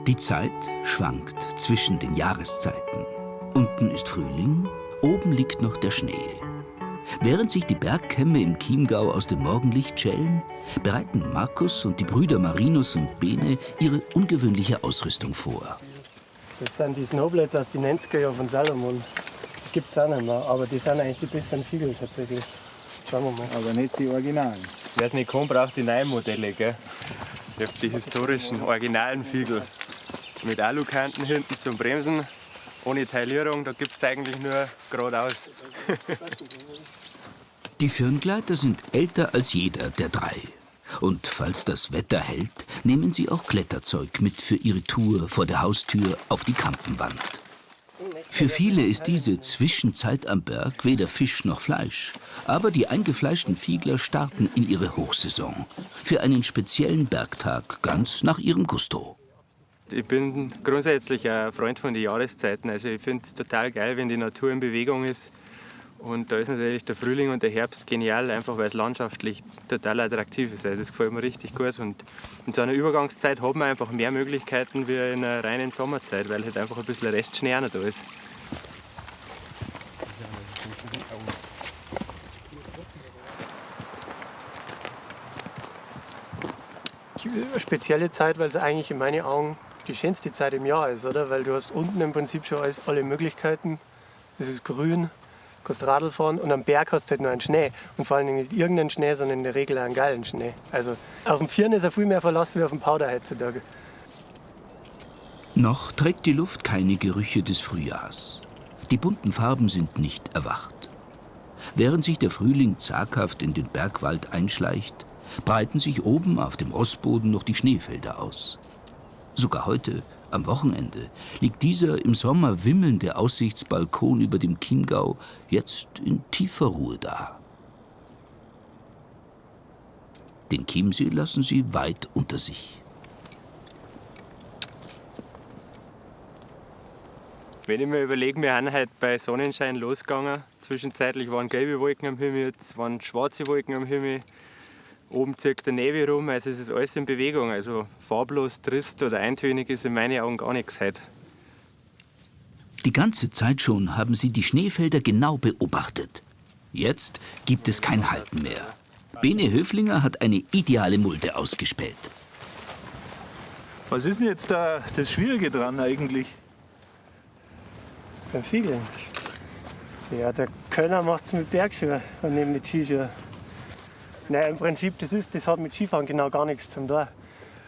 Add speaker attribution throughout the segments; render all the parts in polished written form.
Speaker 1: Die Zeit schwankt zwischen den Jahreszeiten. Unten ist Frühling, oben liegt noch der Schnee. Während sich die Bergkämme im Chiemgau aus dem Morgenlicht schälen, bereiten Markus und die Brüder Marinus und Bene ihre ungewöhnliche Ausrüstung vor.
Speaker 2: Das sind die Snowblades aus den 90er Jahren von Salomon. Die gibt es auch nicht mehr, aber die sind eigentlich die besseren Fiegel tatsächlich. Schauen wir mal.
Speaker 3: Aber nicht die Originalen.
Speaker 4: Wer es nicht kann, braucht die neuen Modelle, gell? Ich habe die historischen, originalen Fiegel. Mit Alukanten hinten zum Bremsen, ohne Teilierung, da gibt es eigentlich nur geradeaus.
Speaker 1: Die Firngleiter sind älter als jeder der drei. Und falls das Wetter hält, nehmen sie auch Kletterzeug mit für ihre Tour vor der Haustür auf die Kampenwand. Für viele ist diese Zwischenzeit am Berg weder Fisch noch Fleisch. Aber die eingefleischten Fiegler starten in ihre Hochsaison. Für einen speziellen Bergtag ganz nach ihrem Gusto.
Speaker 4: Ich bin grundsätzlich ein Freund von den Jahreszeiten. Also ich finde es total geil, wenn die Natur in Bewegung ist. Und da ist natürlich der Frühling und der Herbst genial, einfach weil es landschaftlich total attraktiv ist. Also das gefällt mir richtig gut. Und in so einer Übergangszeit hat man einfach mehr Möglichkeiten wie in einer reinen Sommerzeit, weil halt einfach ein bisschen Restschnee noch da ist.
Speaker 2: Eine spezielle Zeit, weil es eigentlich in meinen Augen die schönste Zeit im Jahr ist, oder? Weil du hast unten im Prinzip schon alle Möglichkeiten. Es ist grün, du kannst Radl fahren und am Berg hast du halt nur einen Schnee. Und vor allem nicht irgendeinen Schnee, sondern in der Regel einen geilen Schnee. Also auf dem Firn ist er viel mehr verlassen wie auf dem Powder heutzutage.
Speaker 1: Noch trägt die Luft keine Gerüche des Frühjahrs. Die bunten Farben sind nicht erwacht. Während sich der Frühling zaghaft in den Bergwald einschleicht, breiten sich oben auf dem Ostboden noch die Schneefelder aus. Sogar heute, am Wochenende, liegt dieser im Sommer wimmelnde Aussichtsbalkon über dem Chiemgau jetzt in tiefer Ruhe da. Den Chiemsee lassen sie weit unter sich.
Speaker 4: Wenn ich mir überlege, wir sind heute bei Sonnenschein losgegangen. Zwischenzeitlich waren gelbe Wolken am Himmel, jetzt waren schwarze Wolken am Himmel. Oben zieht der Nebel rum, also es ist alles in Bewegung. Also farblos, trist oder eintönig ist in meinen Augen gar nichts heute.
Speaker 1: Die ganze Zeit schon haben sie die Schneefelder genau beobachtet. Jetzt gibt es kein Halten mehr. Bene Höflinger hat eine ideale Mulde ausgespäht.
Speaker 3: Was ist denn jetzt da das Schwierige dran eigentlich?
Speaker 2: Beim Fiegeln. Ja, der Kölner macht es mit Bergschuhen und nicht mit Skischuhen. Nein, im Prinzip, das hat mit Skifahren genau gar nichts zum tun.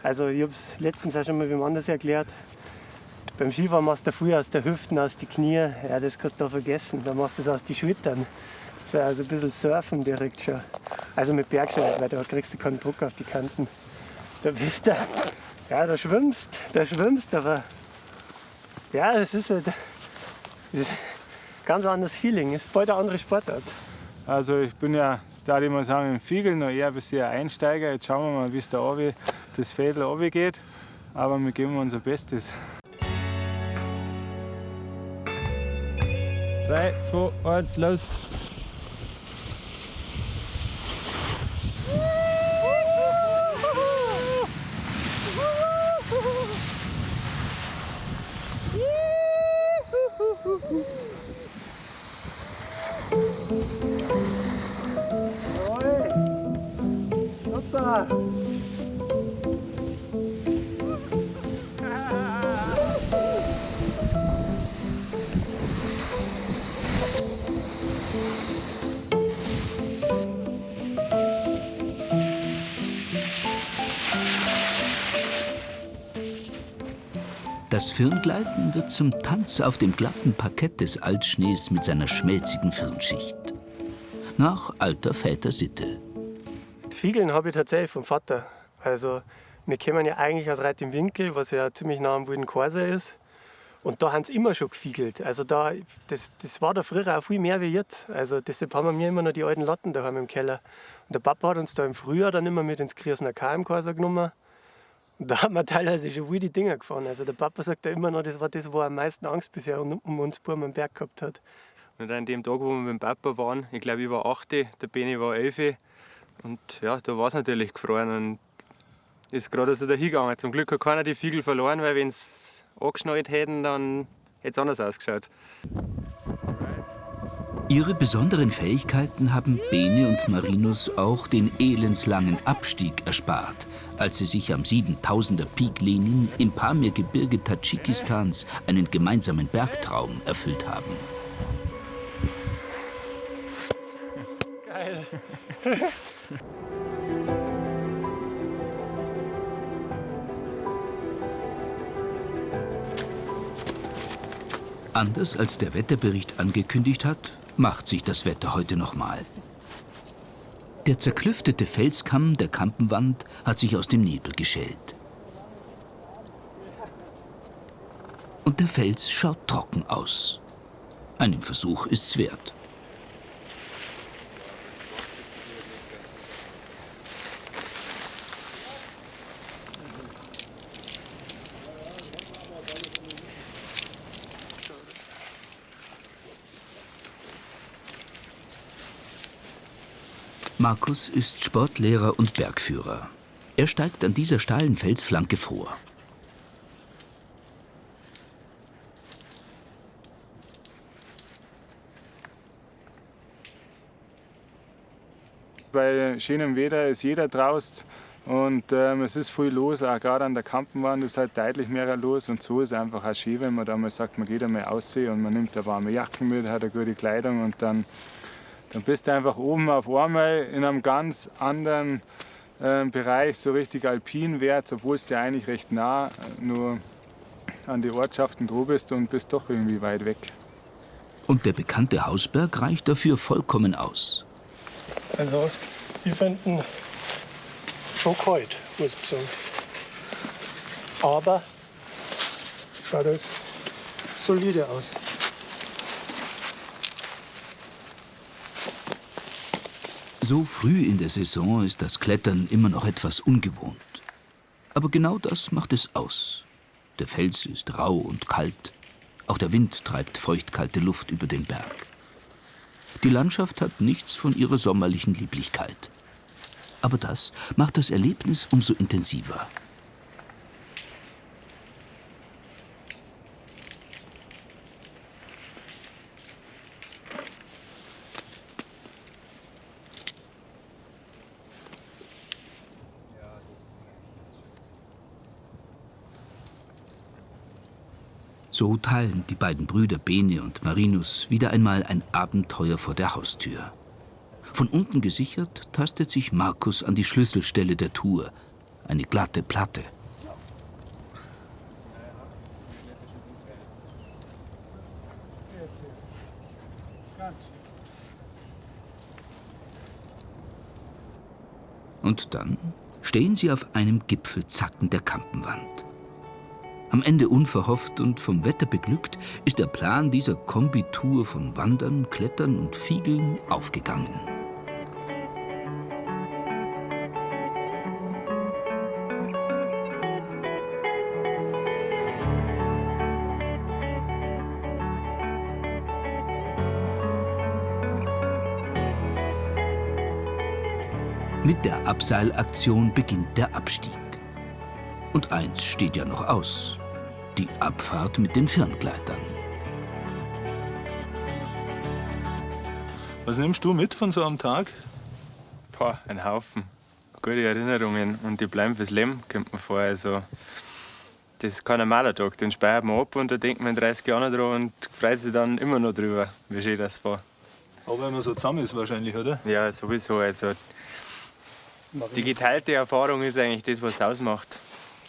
Speaker 2: Also ich habe es letztens auch schon mal wem anders erklärt. Beim Skifahren machst du viel aus der Hüften, aus den Knien. Ja, das kannst du da vergessen. Da machst du es aus den Schultern. So, also ein bisschen Surfen direkt schon. Also mit Bergschuhen, weil da kriegst du keinen Druck auf die Kanten. Da bist du, ja, da schwimmst, aber ja, das ist ein ganz anderes Feeling. Es ist bald eine andere Sportart.
Speaker 3: Also ich bin ja, da ich mal sagen, im Fiegel noch eher ein bisschen Einsteiger. Jetzt schauen wir mal, wie es da runter, das Fädel runtergeht. Aber wir geben unser Bestes. 3, 2, 1, los!
Speaker 2: Super!
Speaker 1: Das Firngleiten wird zum Tanz auf dem glatten Parkett des Altschnees mit seiner schmelzigen Firnschicht. Nach alter Vätersitte.
Speaker 2: Fiegeln habe ich tatsächlich vom Vater. Also wir kommen ja eigentlich aus Reit im Winkel, was ja ziemlich nah am Wilden Korser ist. Und da haben sie immer schon gefiegelt. Also das war da früher auch viel mehr wie jetzt. Also deshalb haben wir immer noch die alten Latten daheim im Keller. Und der Papa hat uns da im Frühjahr dann immer mit ins Griesener K im Korser genommen. Und da haben wir teilweise schon wilde Dinger gefahren. Also der Papa sagt ja immer noch, das war das, wo er am meisten Angst bisher um uns Buben am Berg gehabt hat.
Speaker 4: Und an dem Tag, wo wir mit dem Papa waren, ich glaube, ich war 8, der Beni war 11. Und ja, da war es natürlich gefroren. Und ist gerade so dahingegangen. Zum Glück hat keiner die Fiegel verloren, weil wenn sie angeschnallt hätten, dann hätte es anders ausgeschaut.
Speaker 1: Ihre besonderen Fähigkeiten haben Bene und Marinus auch den elendslangen Abstieg erspart, als sie sich am 7000er Peak Lenin im Pamirgebirge Tadschikistans einen gemeinsamen Bergtraum erfüllt haben.
Speaker 2: Geil.
Speaker 1: Anders als der Wetterbericht angekündigt hat, macht sich das Wetter heute nochmal. Der zerklüftete Felskamm der Kampenwand hat sich aus dem Nebel geschält. Und der Fels schaut trocken aus. Einen Versuch ist's wert. Markus ist Sportlehrer und Bergführer. Er steigt an dieser steilen Felsflanke vor.
Speaker 3: Bei schönem Wetter ist jeder draußen und es ist viel los, auch gerade an der Kampenwand ist halt deutlich mehr los und so ist es einfach auch schön, wenn man da mal sagt, man geht einmal aussehen und man nimmt eine warme Jacken mit, hat eine gute Kleidung und dann bist du einfach oben auf einmal in einem ganz anderen Bereich, so richtig alpin wärts, obwohl es dir eigentlich recht nah nur an die Ortschaften dran bist und bist doch irgendwie weit weg.
Speaker 1: Und der bekannte Hausberg reicht dafür vollkommen aus.
Speaker 2: Also, ich finde ihn schon kalt, muss ich sagen. Aber schaut das solide aus.
Speaker 1: So früh in der Saison ist das Klettern immer noch etwas ungewohnt. Aber genau das macht es aus. Der Fels ist rau und kalt. Auch der Wind treibt feuchtkalte Luft über den Berg. Die Landschaft hat nichts von ihrer sommerlichen Lieblichkeit. Aber das macht das Erlebnis umso intensiver. So teilen die beiden Brüder Bene und Marinus wieder einmal ein Abenteuer vor der Haustür. Von unten gesichert tastet sich Markus an die Schlüsselstelle der Tour, eine glatte Platte. Und dann stehen sie auf einem Gipfelzacken der Kampenwand. Am Ende unverhofft und vom Wetter beglückt, ist der Plan dieser Kombitour von Wandern, Klettern und Fiegeln aufgegangen. Mit der Abseilaktion beginnt der Abstieg. Und eins steht ja noch aus: die Abfahrt mit den Firngleitern.
Speaker 5: Was nimmst du mit von so einem Tag?
Speaker 4: Boah, ein Haufen. Gute Erinnerungen und die bleiben fürs Leben, kommt mir vor. Also, das ist kein normaler Tag, den speichert man ab und da denkt man in 30 Jahren dran und freut sich dann immer noch drüber, wie schön das war.
Speaker 5: Aber wenn man so zusammen ist wahrscheinlich, oder?
Speaker 4: Ja, sowieso. Also, die geteilte Erfahrung ist eigentlich das, was es ausmacht.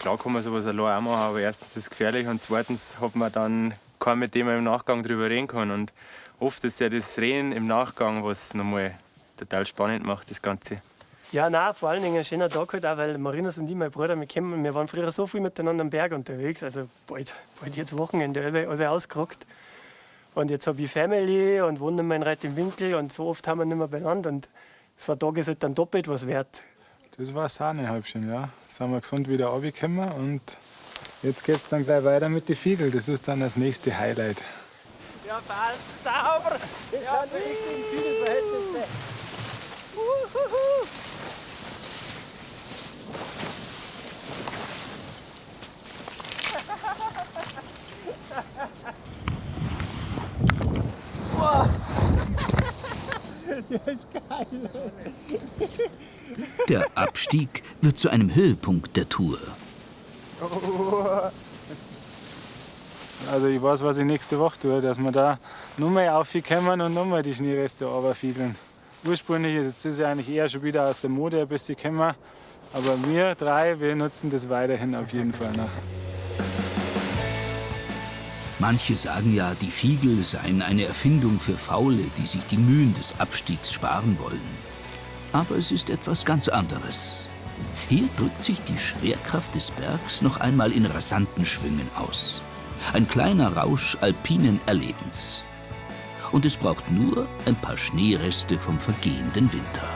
Speaker 4: Klar kann man sowas allein auch machen, aber erstens ist es gefährlich und zweitens hat man dann keinen, mit dem man im Nachgang drüber reden kann. Und oft ist ja das Reden im Nachgang, was nochmal total spannend macht, das Ganze.
Speaker 2: Ja, nein, vor allen Dingen ein schöner Tag halt auch, weil Marinus und ich, mein Bruder, wir waren früher so viel miteinander am Berg unterwegs, also bald jetzt Wochenende, alle ausgerockt. Und jetzt habe ich Family und wohne in meinem Reit im Winkel und so oft haben wir nicht mehr beieinander. Und so ein Tag ist halt dann doppelt was wert.
Speaker 3: Das war ein Sahnehäubchen, ja. Jetzt sind wir gesund wieder runtergekommen und jetzt geht es dann gleich weiter mit den Fiegeln. Das ist dann das nächste Highlight.
Speaker 2: Ja, falsch, sauber! Ja, die richtigen Fiedelverhältnisse.
Speaker 1: Der Abstieg wird zu einem Höhepunkt der Tour.
Speaker 3: Also ich weiß, was ich nächste Woche tue, dass wir da nochmal aufkommen und nochmal die Schneereste runterfiedeln. Ursprünglich ist es ja eigentlich eher schon wieder aus der Mode ein bisschen gekommen. Aber wir drei, wir nutzen das weiterhin auf jeden Fall noch.
Speaker 1: Manche sagen ja, die Fiegel seien eine Erfindung für Faule, die sich die Mühen des Abstiegs sparen wollen. Aber es ist etwas ganz anderes. Hier drückt sich die Schwerkraft des Bergs noch einmal in rasanten Schwüngen aus. Ein kleiner Rausch alpinen Erlebens. Und es braucht nur ein paar Schneereste vom vergehenden Winter.